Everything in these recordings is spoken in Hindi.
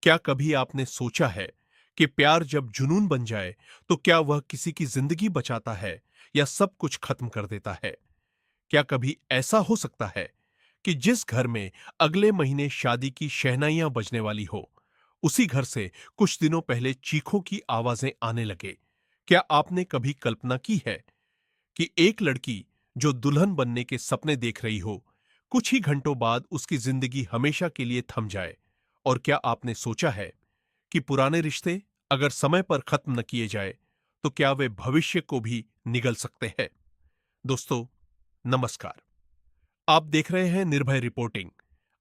क्या कभी आपने सोचा है कि प्यार जब जुनून बन जाए तो क्या वह किसी की जिंदगी बचाता है या सब कुछ खत्म कर देता है? क्या कभी ऐसा हो सकता है कि जिस घर में अगले महीने शादी की शहनाइयां बजने वाली हो, उसी घर से कुछ दिनों पहले चीखों की आवाजें आने लगे? क्या आपने कभी कल्पना की है कि एक लड़की जो दुल्हन बनने के सपने देख रही हो, कुछ ही घंटों बाद उसकी जिंदगी हमेशा के लिए थम जाए? और क्या आपने सोचा है कि पुराने रिश्ते अगर समय पर खत्म न किए जाए तो क्या वे भविष्य को भी निगल सकते हैं? दोस्तों, नमस्कार। आप देख रहे हैं निर्भय रिपोर्टिंग।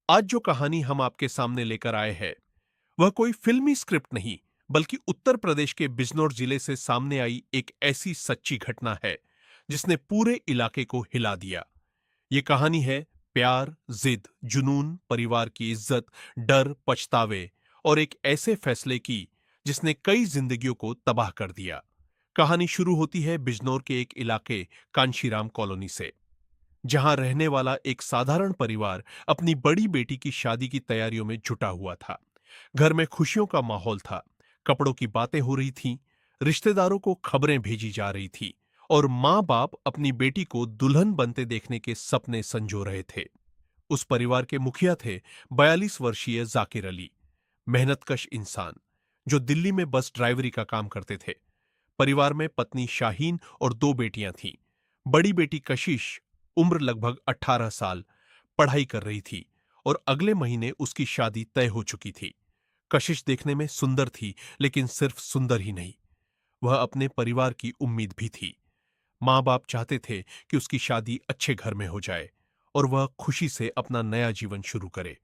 आज जो कहानी हम आपके सामने लेकर आए हैं, वह कोई फिल्मी स्क्रिप्ट नहीं, बल्कि उत्तर प्रदेश के बिजनौर जिले से सामने आई एक ऐसी सच्ची घटना है जिसने पूरे इलाके को हिला दिया। ये कहानी है प्यार, जिद, जुनून, परिवार की इज्जत, डर, पछतावे और एक ऐसे फैसले की जिसने कई जिंदगियों को तबाह कर दिया। कहानी शुरू होती है बिजनौर के एक इलाके कांशीराम कॉलोनी से, जहां रहने वाला एक साधारण परिवार अपनी बड़ी बेटी की शादी की तैयारियों में जुटा हुआ था। घर में खुशियों का माहौल था, कपड़ों की बातें हो रही थीं, रिश्तेदारों को खबरें भेजी जा रही थी और माँ-बाप अपनी बेटी को दुल्हन बनते देखने के सपने संजो रहे थे। उस परिवार के मुखिया थे 42 वर्षीय जाकिर अली, मेहनतकश इंसान जो दिल्ली में बस ड्राइवरी का काम करते थे। परिवार में पत्नी शाहीन और दो बेटियां थीं। बड़ी बेटी कशिश, उम्र लगभग 18 साल, पढ़ाई कर रही थी और अगले महीने उसकी शादी तय हो चुकी थी। कशिश देखने में सुंदर थी, लेकिन सिर्फ सुंदर ही नहीं, वह अपने परिवार की उम्मीद भी थी। माँ बाप चाहते थे कि उसकी शादी अच्छे घर में हो जाए और वह खुशी से अपना नया जीवन शुरू करे,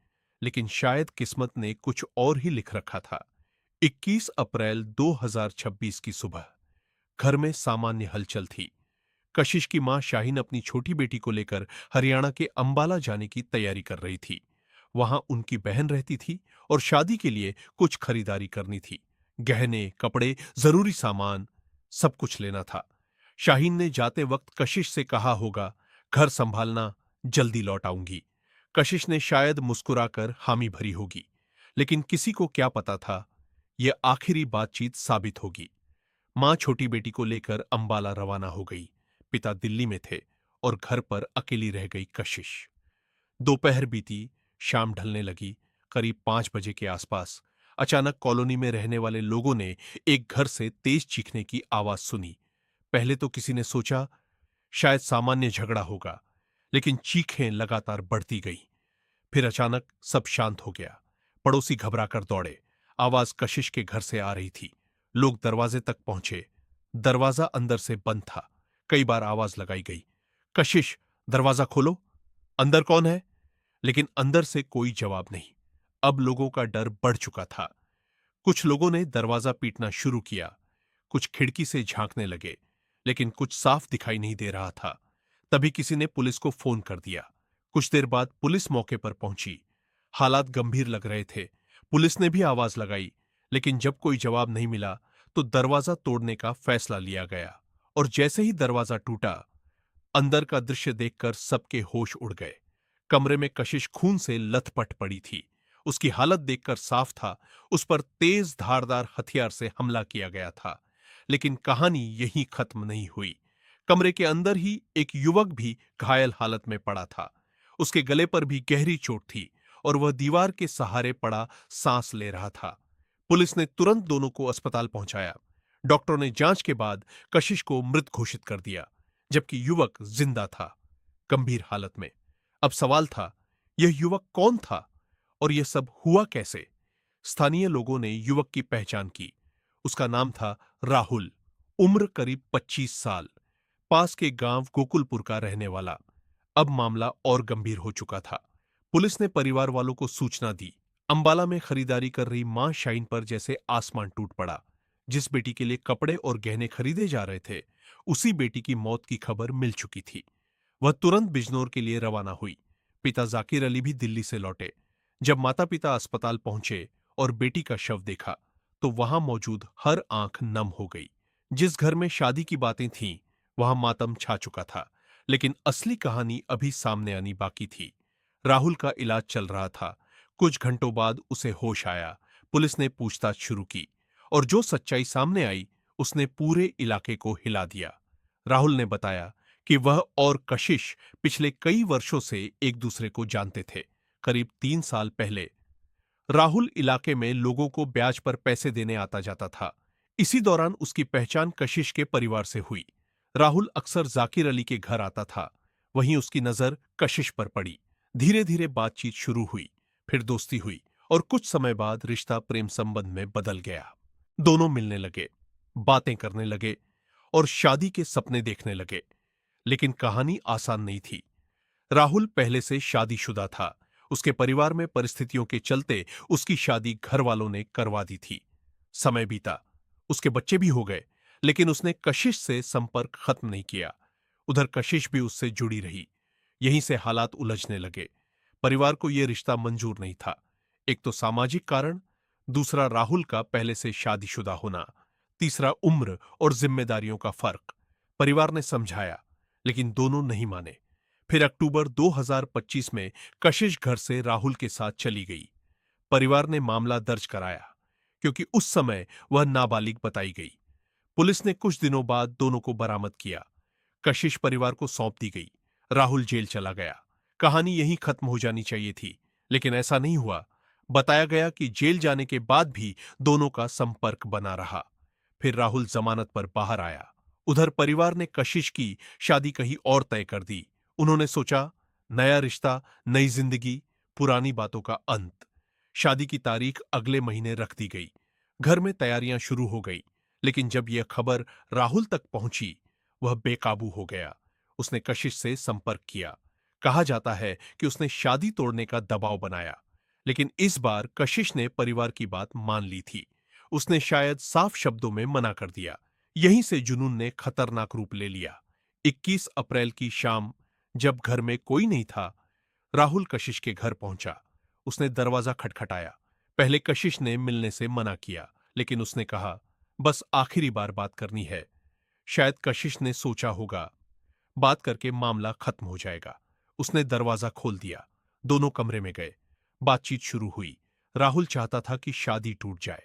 लेकिन शायद किस्मत ने कुछ और ही लिख रखा था। 21 अप्रैल 2026 की सुबह घर में सामान्य हलचल थी। कशिश की मां शाहीन अपनी छोटी बेटी को लेकर हरियाणा के अंबाला जाने की तैयारी कर रही थी। वहां उनकी बहन रहती थी और शादी के लिए कुछ खरीदारी करनी थी। गहने, कपड़े, जरूरी सामान, सब कुछ लेना था। शाहीन ने जाते वक्त कशिश से कहा होगा, घर संभालना, जल्दी लौट आऊंगी। कशिश ने शायद मुस्कुराकर हामी भरी होगी, लेकिन किसी को क्या पता था, यह आखिरी बातचीत साबित होगी। मां छोटी बेटी को लेकर अंबाला रवाना हो गई। पिता दिल्ली में थे और घर पर अकेली रह गई कशिश। दोपहर बीती, शाम ढलने लगी। करीब 5 बजे के आसपास अचानक कॉलोनी में रहने वाले लोगों ने एक घर से तेज चीखने की आवाज सुनी। पहले तो किसी ने सोचा शायद सामान्य झगड़ा होगा, लेकिन चीखें लगातार बढ़ती गईं। फिर अचानक सब शांत हो गया। पड़ोसी घबराकर दौड़े। आवाज कशिश के घर से आ रही थी। लोग दरवाजे तक पहुंचे। दरवाजा अंदर से बंद था। कई बार आवाज लगाई गई, कशिश, दरवाजा खोलो, अंदर कौन है? लेकिन अंदर से कोई जवाब नहीं। अब लोगों का डर बढ़ चुका था। कुछ लोगों ने दरवाजा पीटना शुरू किया, कुछ खिड़की से झांकने लगे, लेकिन कुछ साफ दिखाई नहीं दे रहा था। तभी किसी ने पुलिस को फोन कर दिया। कुछ देर बाद पुलिस मौके पर पहुंची। हालात गंभीर लग रहे थे। पुलिस ने भी आवाज लगाई, लेकिन जब कोई जवाब नहीं मिला तो दरवाजा तोड़ने का फैसला लिया गया। और जैसे ही दरवाजा टूटा, अंदर का दृश्य देखकर सबके होश उड़ गए। कमरे में कशिश खून से लथपथ पड़ी थी। उसकी हालत देखकर साफ था उस पर तेज धारदार हथियार से हमला किया गया था। लेकिन कहानी यहीं खत्म नहीं हुई। कमरे के अंदर ही एक युवक भी घायल हालत में पड़ा था। उसके गले पर भी गहरी चोट थी और वह दीवार के सहारे पड़ा सांस ले रहा था। पुलिस ने तुरंत दोनों को अस्पताल पहुंचाया। डॉक्टरों ने जांच के बाद कशिश को मृत घोषित कर दिया, जबकि युवक जिंदा था, गंभीर हालत में। अब सवाल था, यह युवक कौन था और यह सब हुआ कैसे? स्थानीय लोगों ने युवक की पहचान की। उसका नाम था राहुल, उम्र करीब 25 साल, पास के गांव गोकुलपुर का रहने वाला। अब मामला और गंभीर हो चुका था। पुलिस ने परिवार वालों को सूचना दी। अंबाला में खरीदारी कर रही मां शाइन पर जैसे आसमान टूट पड़ा। जिस बेटी के लिए कपड़े और गहने खरीदे जा रहे थे, उसी बेटी की मौत की खबर मिल चुकी थी। वह तुरंत बिजनौर के लिए रवाना हुई। पिता जाकिर अली भी दिल्ली से लौटे। जब माता पिता अस्पताल पहुंचे और बेटी का शव देखा, तो वहां मौजूद हर आंख नम हो गई। जिस घर में शादी की बातें थीं, वहां मातम छा चुका था, लेकिन असली कहानी अभी सामने आनी बाकी थी। राहुल का इलाज चल रहा था। कुछ घंटों बाद उसे होश आया, पुलिस ने पूछताछ शुरू की और जो सच्चाई सामने आई उसने पूरे इलाके को हिला दिया। राहुल ने बताया कि वह और कशिश पिछले कई वर्षों से एक दूसरे को जानते थे। करीब 3 साल पहले राहुल इलाके में लोगों को ब्याज पर पैसे देने आता जाता था। इसी दौरान उसकी पहचान कशिश के परिवार से हुई। राहुल अक्सर जाकिर अली के घर आता था। वहीं उसकी नजर कशिश पर पड़ी। धीरे धीरे बातचीत शुरू हुई, फिर दोस्ती हुई और कुछ समय बाद रिश्ता प्रेम संबंध में बदल गया। दोनों मिलने लगे, बातें करने लगे और शादी के सपने देखने लगे। लेकिन कहानी आसान नहीं थी। राहुल पहले से शादीशुदा था। उसके परिवार में परिस्थितियों के चलते उसकी शादी घर वालों ने करवा दी थी। समय बीता, उसके बच्चे भी हो गए, लेकिन उसने कशिश से संपर्क खत्म नहीं किया। उधर कशिश भी उससे जुड़ी रही। यहीं से हालात उलझने लगे। परिवार को यह रिश्ता मंजूर नहीं था। एक तो सामाजिक कारण, दूसरा राहुल का पहले से शादीशुदा होना, तीसरा उम्र और जिम्मेदारियों का फर्क। परिवार ने समझाया, लेकिन दोनों नहीं माने। फिर अक्टूबर 2025 में कशिश घर से राहुल के साथ चली गई। परिवार ने मामला दर्ज कराया क्योंकि उस समय वह नाबालिग बताई गई। पुलिस ने कुछ दिनों बाद दोनों को बरामद किया। कशिश परिवार को सौंप दी गई। राहुल जेल चला गया। कहानी यहीं खत्म हो जानी चाहिए थी, लेकिन ऐसा नहीं हुआ। बताया गया कि जेल जाने के बाद भी दोनों का संपर्क बना रहा। फिर राहुल जमानत पर बाहर आया। उधर परिवार ने कशिश की शादी कहीं और तय कर दी। उन्होंने सोचा, नया रिश्ता, नई जिंदगी, पुरानी बातों का अंत। शादी की तारीख अगले महीने रख दी गई। घर में तैयारियां शुरू हो गई, लेकिन जब यह खबर राहुल तक पहुंची, वह बेकाबू हो गया। उसने कशिश से संपर्क किया। कहा जाता है कि उसने शादी तोड़ने का दबाव बनाया, लेकिन इस बार कशिश ने परिवार की बात मान ली थी। उसने शायद साफ शब्दों में मना कर दिया। यहीं से जुनून ने खतरनाक रूप ले लिया। 21 अप्रैल की शाम, जब घर में कोई नहीं था, राहुल कशिश के घर पहुंचा। उसने दरवाजा खटखटाया। पहले कशिश ने मिलने से मना किया, लेकिन उसने कहा, बस आखिरी बार बात करनी है। शायद कशिश ने सोचा होगा, बात करके मामला खत्म हो जाएगा। उसने दरवाजा खोल दिया। दोनों कमरे में गए। बातचीत शुरू हुई। राहुल चाहता था कि शादी टूट जाए।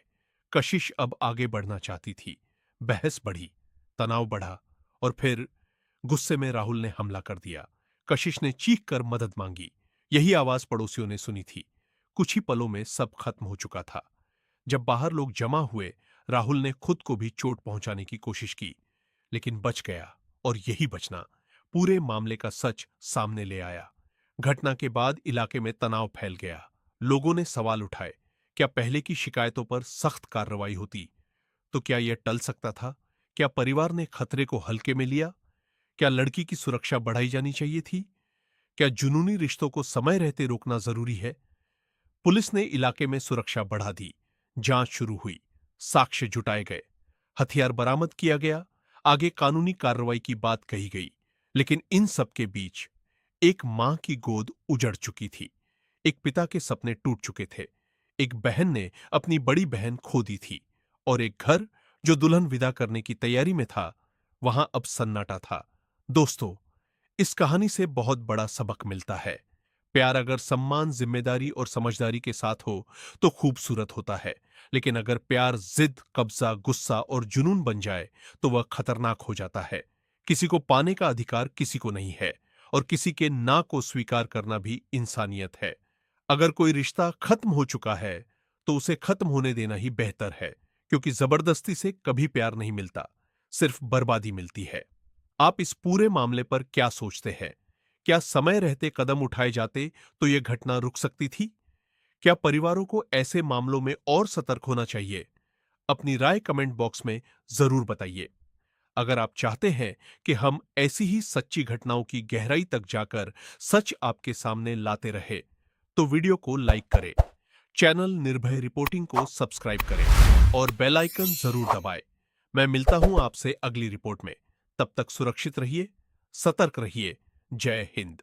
कशिश अब आगे बढ़ना चाहती थी। बहस बढ़ी, तनाव बढ़ा और फिर गुस्से में राहुल ने हमला कर दिया। कशिश ने चीख कर मदद मांगी। यही आवाज पड़ोसियों ने सुनी थी। कुछ ही पलों में सब खत्म हो चुका था। जब बाहर लोग जमा हुए, राहुल ने खुद को भी चोट पहुंचाने की कोशिश की, लेकिन बच गया। और यही बचना पूरे मामले का सच सामने ले आया। घटना के बाद इलाके में तनाव फैल गया। लोगों ने सवाल उठाए, क्या पहले की शिकायतों पर सख्त कार्रवाई होती तो क्या यह टल सकता था? क्या परिवार ने खतरे को हल्के में लिया? क्या लड़की की सुरक्षा बढ़ाई जानी चाहिए थी? क्या जुनूनी रिश्तों को समय रहते रोकना जरूरी है? पुलिस ने इलाके में सुरक्षा बढ़ा दी। जांच शुरू हुई। साक्ष्य जुटाए गए। हथियार बरामद किया गया। आगे कानूनी कार्रवाई की बात कही गई। लेकिन इन सब के बीच एक मां की गोद उजड़ चुकी थी। एक पिता के सपने टूट चुके थे। एक बहन ने अपनी बड़ी बहन खो दी थी। और एक घर जो दुल्हन विदा करने की तैयारी में था, वहां अब सन्नाटा था। दोस्तों, इस कहानी से बहुत बड़ा सबक मिलता है। प्यार अगर सम्मान, जिम्मेदारी और समझदारी के साथ हो तो खूबसूरत होता है, लेकिन अगर प्यार जिद, कब्जा, गुस्सा और जुनून बन जाए तो वह खतरनाक हो जाता है। किसी को पाने का अधिकार किसी को नहीं है, और किसी के ना को स्वीकार करना भी इंसानियत है। अगर कोई रिश्ता खत्म हो चुका है तो उसे खत्म होने देना ही बेहतर है, क्योंकि जबरदस्ती से कभी प्यार नहीं मिलता, सिर्फ बर्बादी मिलती है। आप इस पूरे मामले पर क्या सोचते हैं? क्या समय रहते कदम उठाए जाते तो यह घटना रुक सकती थी? क्या परिवारों को ऐसे मामलों में और सतर्क होना चाहिए? अपनी राय कमेंट बॉक्स में जरूर बताइए। अगर आप चाहते हैं कि हम ऐसी ही सच्ची घटनाओं की गहराई तक जाकर सच आपके सामने लाते रहे, तो वीडियो को लाइक करें, चैनल निर्भय रिपोर्टिंग को सब्सक्राइब करें और बेल आइकन जरूर दबाएं। मैं मिलता हूं आपसे अगली रिपोर्ट में। तब तक सुरक्षित रहिए, सतर्क रहिए। जय हिंद।